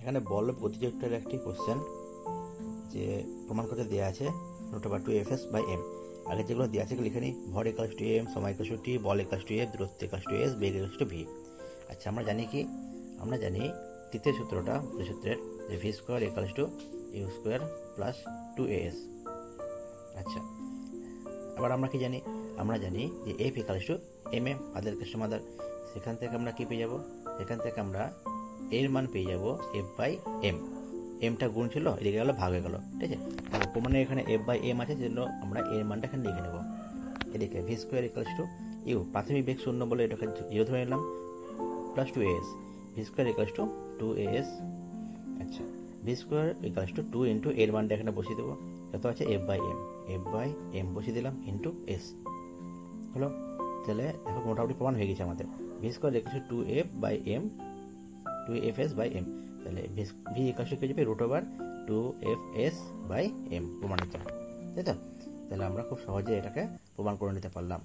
এখানে বল গতিযুক্তের একটি কোশ্চেন যে প্রমাণ করতে দেওয়া আছে √2fs/m। আগে যেগুলো দেওয়া আছে লিখে নিই। ভর ইকুয়ালস টু m, সময় equals to t, ball equals to f, দূরত্ব equals to s, beg equals to v। আচ্ছা, আমরা জানি কি? আমরা জানি তৃতীয় সূত্রটা, সূত্রের যে v square equals two u square plus 2as। আচ্ছা, আবার আমরা কি জানি? আমরা জানি যে f ইকুয়ালস টু mm, আদের সমাদার। সেখান থেকে আমরা কি পেয়ে যাব? সেখান থেকে আমরা এর মান পেয়ে যাব f/m। এমটা গুণ ছিল, এদিকে গেল ভাগ হয়ে গেল, ঠিক আছে? প্রমাণে এখানে f/m আছে, সেজন্য আমরা এর মানটা এখানে লিখে নেব। এদিকে V square equals to U, প্রাথমিক বেগ শূন্য বলে এটাকে 0 ধরে নিলাম, plus 2as। V square equals to 2as। আচ্ছা, V square equals to 2 into এর মানটা এখানে বসিয়ে দেবো, যত আছে f/m বসিয়ে দিলাম ইন্টু এস। হলো? তাহলে দেখো মোটামুটি প্রমাণ হয়ে গেছে আমাদের। V square equals two 2f/m, 2fs/m। তাহলে ভি ইকুয়ালস টু যাবে √2fs/m প্রমাণিত, তাই তো? তাহলে আমরা খুব সহজে এটাকে প্রমাণ করে নিতে পারলাম।